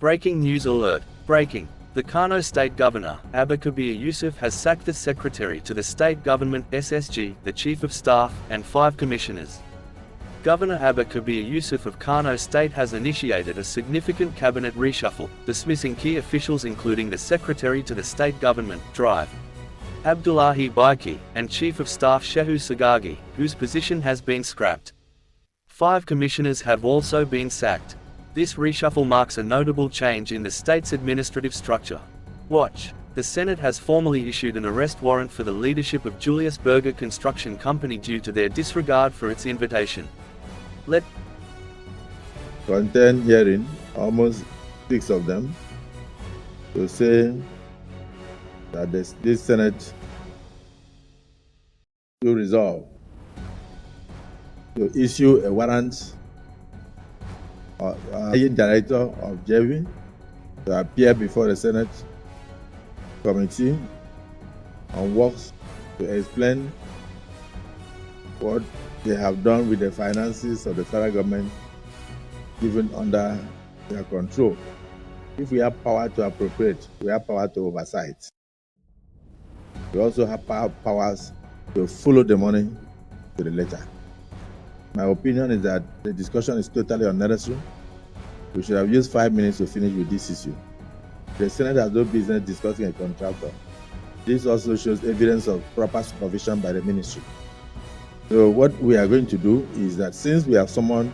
Breaking news alert. Breaking. The Kano State Governor, Abba Kabir Yusuf, has sacked the Secretary to the State Government SSG, the Chief of Staff, and 5 commissioners. Governor Abba Kabir Yusuf of Kano State has initiated a significant cabinet reshuffle, dismissing key officials including the Secretary to the State Government, Drive, Abdullahi Baiki, and Chief of Staff Shehu Sagagi, whose position has been scrapped. 5 commissioners have also been sacked. This reshuffle marks a notable change in the state's administrative structure. Watch. The Senate has formally issued an arrest warrant for the leadership of Julius Berger Construction Company due to their disregard for its invitation. Content hearing, almost 6 of them, to say that this Senate to resolve to issue a warrant director of JV to appear before the Senate Committee on Works to explain what they have done with the finances of the federal government given under their control. If we have power to appropriate, we have power to oversight. We also have powers to follow the money to the letter. My opinion is that the discussion is totally unnecessary. We should have used 5 minutes to finish with this issue. The Senate has no business discussing a contractor. This also shows evidence of proper supervision by the ministry. So what we are going to do is that since we have summoned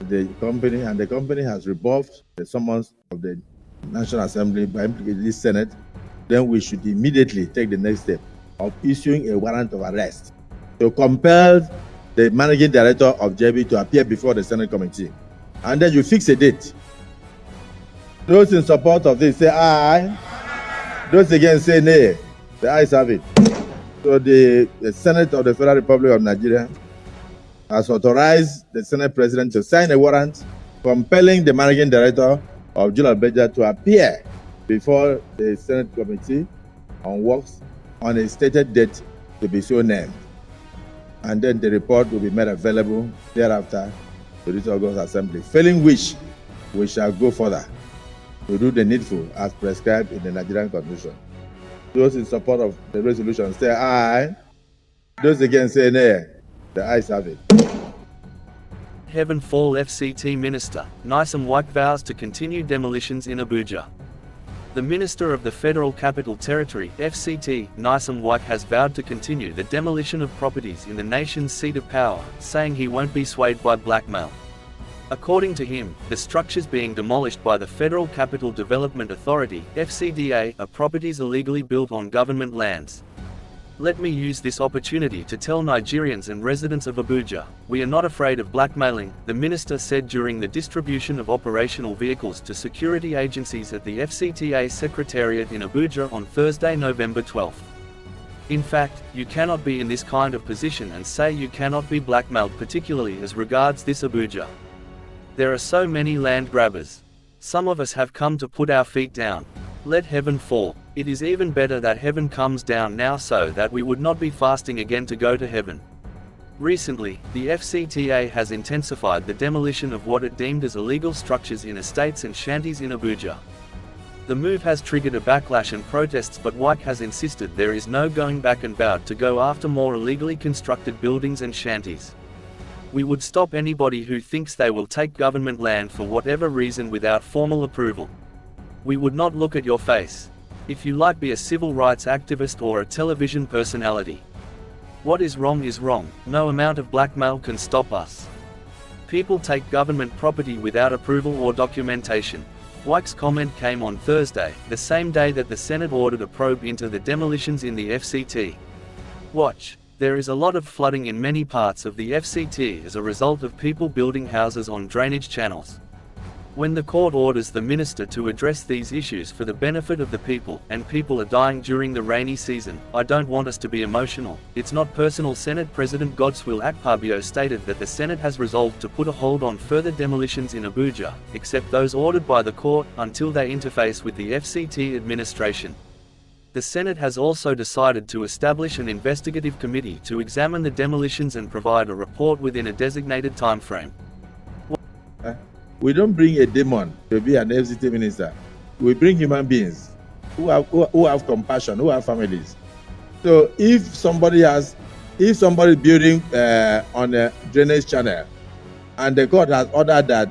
the company and the company has rebuffed the summons of the National Assembly by implicating this Senate, then we should immediately take the next step of issuing a warrant of arrest to compel the managing director of JB to appear before the Senate committee. And then you fix a date. Those in support of this say aye. Those against say nay. The ayes have it. So the Senate of the Federal Republic of Nigeria has authorized the Senate President to sign a warrant compelling the managing director of Julius Berger to appear before the Senate Committee on Works on a stated date to be so named. And then the report will be made available thereafter to this August Assembly, failing which we shall go further to do the needful as prescribed in the Nigerian Constitution. Those in support of the resolution say aye. Those against say nay. The ayes have it. Heaven Fall FCT Minister, Nyesom Wike vows to continue demolitions in Abuja. The Minister of the Federal Capital Territory, FCT, Nyesom Wike has vowed to continue the demolition of properties in the nation's seat of power, saying he won't be swayed by blackmail. According to him, the structures being demolished by the Federal Capital Development Authority, FCDA, are properties illegally built on government lands. Let me use this opportunity to tell Nigerians and residents of Abuja, we are not afraid of blackmailing, the minister said during the distribution of operational vehicles to security agencies at the FCTA Secretariat in Abuja on Thursday, November 12. In fact, you cannot be in this kind of position and say you cannot be blackmailed, particularly as regards this Abuja. There are so many land grabbers. Some of us have come to put our feet down. Let heaven fall. It is even better that heaven comes down now so that we would not be fasting again to go to heaven. Recently, the FCTA has intensified the demolition of what it deemed as illegal structures in estates and shanties in Abuja. The move has triggered a backlash and protests, but Wike has insisted there is no going back and vowed to go after more illegally constructed buildings and shanties. We would stop anybody who thinks they will take government land for whatever reason without formal approval. We would not look at your face. If you like, be a civil rights activist or a television personality. What is wrong. No amount of blackmail can stop us. People take government property without approval or documentation. Wike's comment came on Thursday, the same day that the Senate ordered a probe into the demolitions in the FCT. Watch. There is a lot of flooding in many parts of the FCT as a result of people building houses on drainage channels. When the court orders the minister to address these issues for the benefit of the people, and people are dying during the rainy season, I don't want us to be emotional. It's not personal. Senate President Godswill Akpabio stated that the Senate has resolved to put a hold on further demolitions in Abuja, except those ordered by the court, until they interface with the FCT administration. The Senate has also decided to establish an investigative committee to examine the demolitions and provide a report within a designated timeframe. We don't bring a demon to be an FCT minister. We bring human beings who have compassion, who have families. So if somebody building on a drainage channel, and the court has ordered that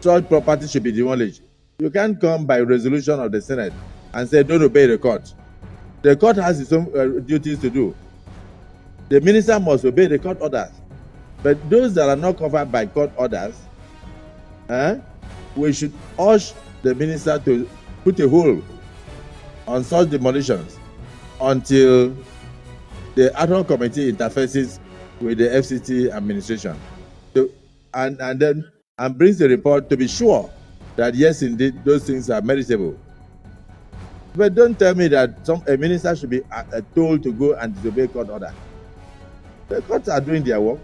such property should be demolished, you can't come by resolution of the Senate and say don't obey the court. The court has its own duties to do. The minister must obey the court orders. But those that are not covered by court orders, we should urge the minister to put a hold on such demolitions until the ad hoc committee interfaces with the FCT administration, and brings the report to be sure that yes, indeed, those things are meritable. But don't tell me that a minister should be told to go and disobey court order. The courts are doing their work,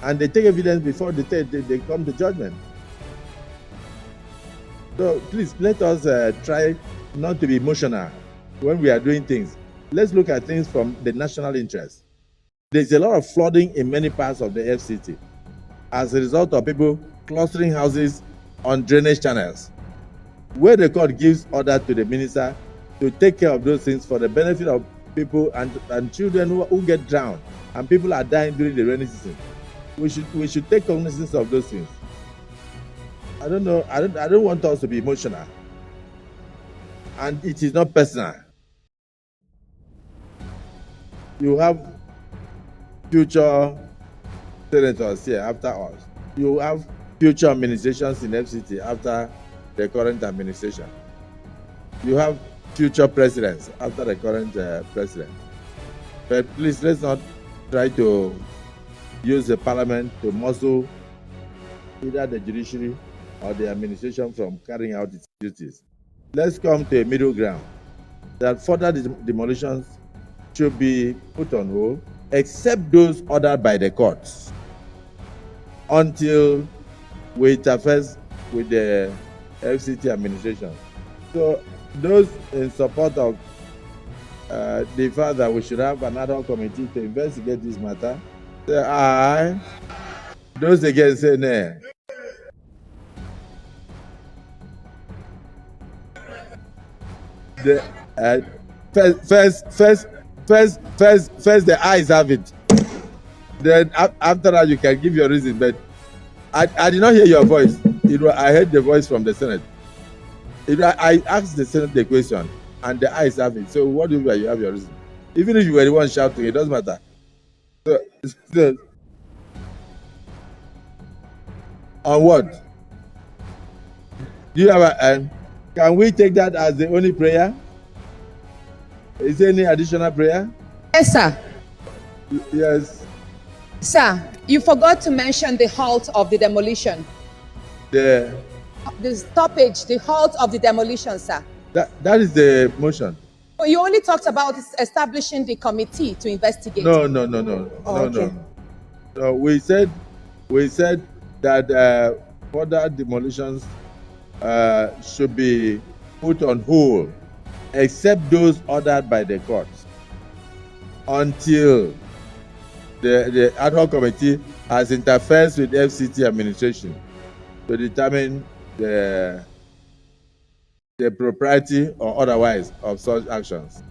and they take evidence before they come to judgment. So please, let us try not to be emotional when we are doing things. Let's look at things from the national interest. There's a lot of flooding in many parts of the FCT as a result of people clustering houses on drainage channels, where the court gives order to the minister to take care of those things for the benefit of people and children who get drowned, and people are dying during the rainy season. We should take cognizance of those things. I don't want us to be emotional, and it is not personal. You have future senators here after us. You have future administrations in FCT after the current administration. You have future presidents after the current president. But please, let's not try to use the parliament to muzzle either the judiciary or the administration from carrying out its duties. Let's come to a middle ground that further demolitions should be put on hold, except those ordered by the courts, until we interface with the FCT administration. So those in support of the fact that we should have another committee to investigate this matter, say aye. Those against say nay. First, the eyes have it. Then after that, you can give your reason. But I did not hear your voice. I heard the voice from the Senate. I asked the Senate the question, and the eyes have it. So what do you have your reason? Even if you were the one shouting, it doesn't matter. So on what? Do you have a? Can we take that as the only prayer? Is there any additional prayer? Yes, sir. Yes. Sir, you forgot to mention the halt of the demolition. The stoppage, the halt of the demolition, sir. That is the motion. Well, you only talked about establishing the committee to investigate. No. Okay. No, we said that further demolitions should be put on hold, except those ordered by the courts, until the ad hoc committee has interfered with FCT administration to determine the propriety or otherwise of such actions.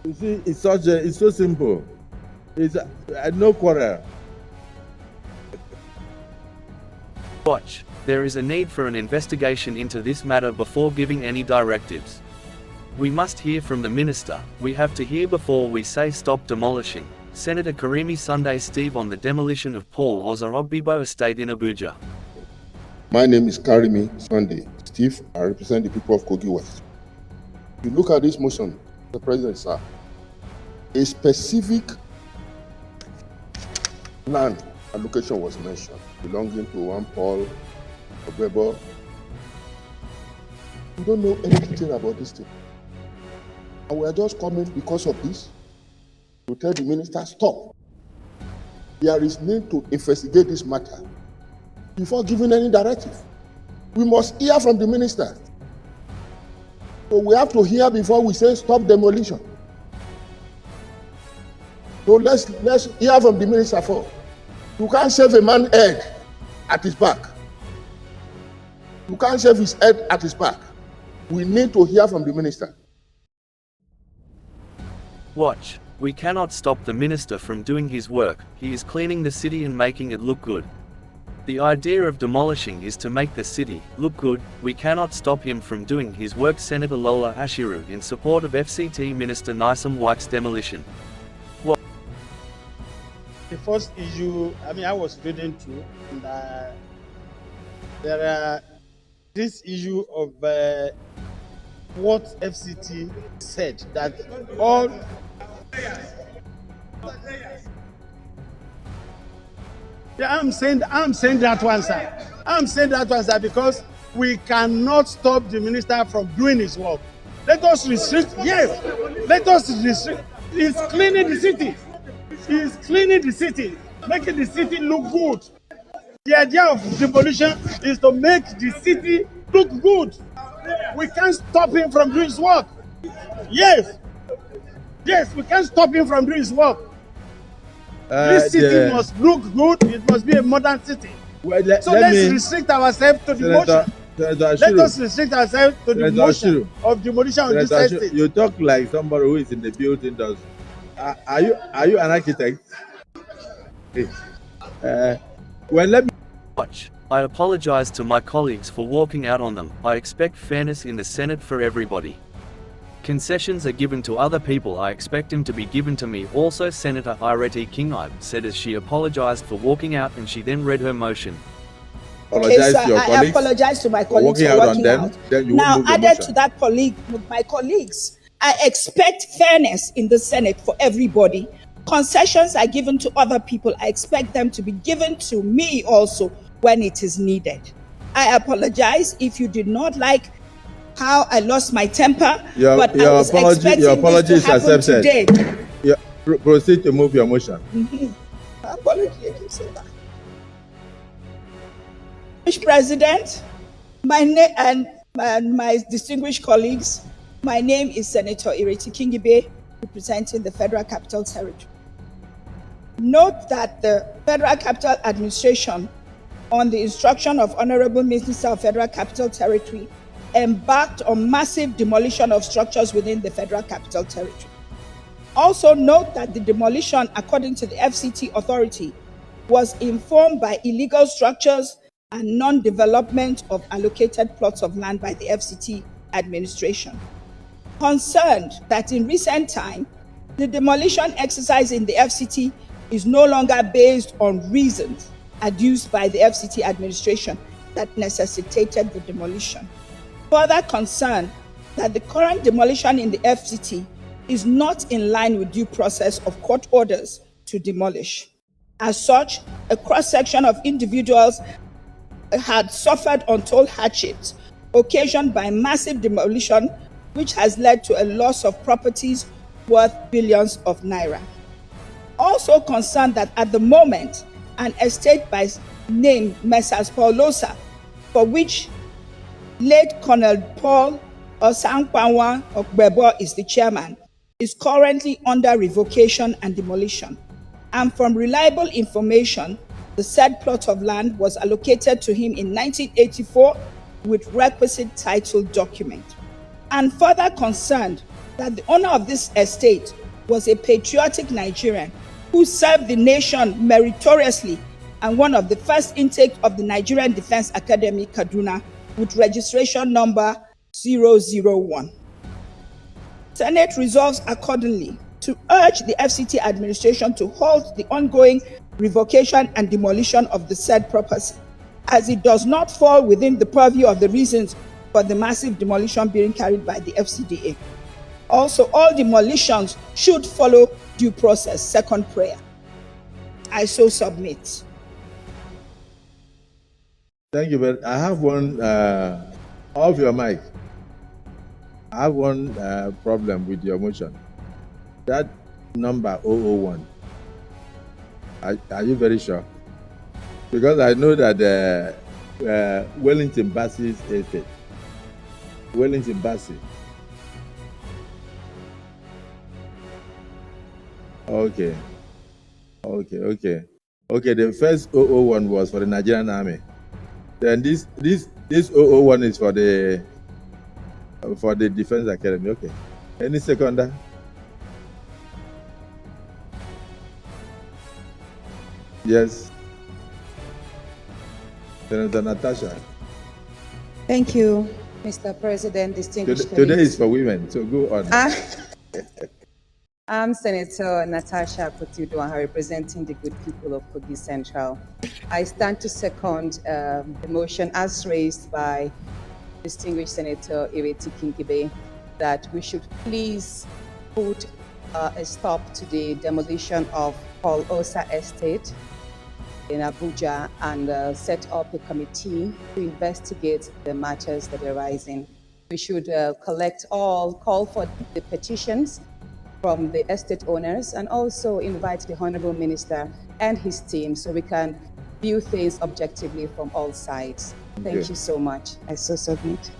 You see, it's so simple. It's no quarrel. Watch. There is a need for an investigation into this matter before giving any directives. We must hear from the minister. We have to hear before we say stop demolishing. Senator Karimi Sunday Steve on the demolition of Paul Ozarogbibo estate in Abuja. My name is Karimi Sunday Steve. I represent the people of Kogi West. If you look at this motion, the President, sir, a specific land allocation was mentioned belonging to one Paul Ogbebo. We don't know anything about this thing. And we are just coming because of this to tell the minister, stop. There is need to investigate this matter before giving any directive. We must hear from the minister. So we have to hear before we say stop demolition. So let's hear from the minister first. You can't shave a man's head at his back. You can't shave his head at his back. We need to hear from the minister. Watch. We cannot stop the minister from doing his work. He is cleaning the city and making it look good. The idea of demolishing is to make the city look good. We cannot stop him from doing his work. Senator Lola Ashiru in support of FCT Minister Nyesom Wike's demolition. The first issue, I was reading through, and there are this issue of what FCT said, that all I'm saying that one, sir. I'm saying that one, sir, because we cannot stop the minister from doing his work. Let us restrict, yes, let us restrict. He's cleaning the city. He's cleaning the city, making the city look good. The idea of demolition is to make the city look good. We can't stop him from doing his work. Yes. Yes, we can't stop him from doing his work. This city must look good. It must be a modern city. Well, let's restrict ourselves to the motion. Let us restrict ourselves to the motion of demolition of this estate. You talk like somebody who is in the building industry. Are you an architect? Well, let me Watch. I apologize to my colleagues for walking out on them. I expect fairness in the Senate for everybody. Concessions are given to other people. I expect them to be given to me. Also, Senator Ireti Kingibe said as she apologized for walking out, and she then read her motion. I apologize to my colleagues for walking out. Now, added to that, my colleagues, I expect fairness in the Senate for everybody. Concessions are given to other people. I expect them to be given to me also when it is needed. I apologize if you did not like how I lost my temper, but I was expecting this to happen today. Proceed to move your motion. Apology, Mr. President, my name and my distinguished colleagues, my name is Senator Ireti Kingibe, representing the Federal Capital Territory. Note that the Federal Capital Administration, on the instruction of Honorable Minister of Federal Capital Territory, embarked on massive demolition of structures within the Federal Capital Territory. Also note that the demolition, according to the FCT authority, was informed by illegal structures and non-development of allocated plots of land by the FCT administration. Concerned that in recent time, the demolition exercise in the FCT is no longer based on reasons adduced by the FCT administration that necessitated the demolition. Further concerned that the current demolition in the FCT is not in line with due process of court orders to demolish. As such, a cross-section of individuals had suffered untold hardships occasioned by massive demolition, which has led to a loss of properties worth billions of naira. Also concerned that at the moment, an estate by name Messrs. Paulosa, for which late Colonel Paul Osankwanwa Okbebo is the chairman, is currently under revocation and demolition. And from reliable information, the said plot of land was allocated to him in 1984 with requisite title document. And further concerned that the owner of this estate was a patriotic Nigerian who served the nation meritoriously and one of the first intake of the Nigerian Defense Academy, Kaduna, with registration number 001. Senate resolves accordingly to urge the FCT administration to halt the ongoing revocation and demolition of the said property, as it does not fall within the purview of the reasons for the massive demolition being carried by the FCDA. Also, all demolitions should follow due process. Second prayer. I so submit. Thank you, but I have one off your mic. I have one problem with your motion. That number 001. Are you very sure? Because I know that Wellington Bassey's estate. Wellington Bassey. Okay. Okay, the first 001 was for the Nigerian Army. Then this 001 is for the Defense Academy. Okay. Any seconder? Yes. Senator Natasha. Thank you, Mr. President, distinguished Today colleagues. is for women, so go on. I'm Senator Natasha Kotiuduaha, representing the good people of Kogi Central. I stand to second the motion as raised by distinguished Senator Ireti Kingibe that we should please put a stop to the demolition of Paul Osa Estate in Abuja and set up a committee to investigate the matters that are arising. We should call for the petitions from the estate owners and also invite the Honorable Minister and his team so we can view things objectively from all sides. Thank you so much. I so submit.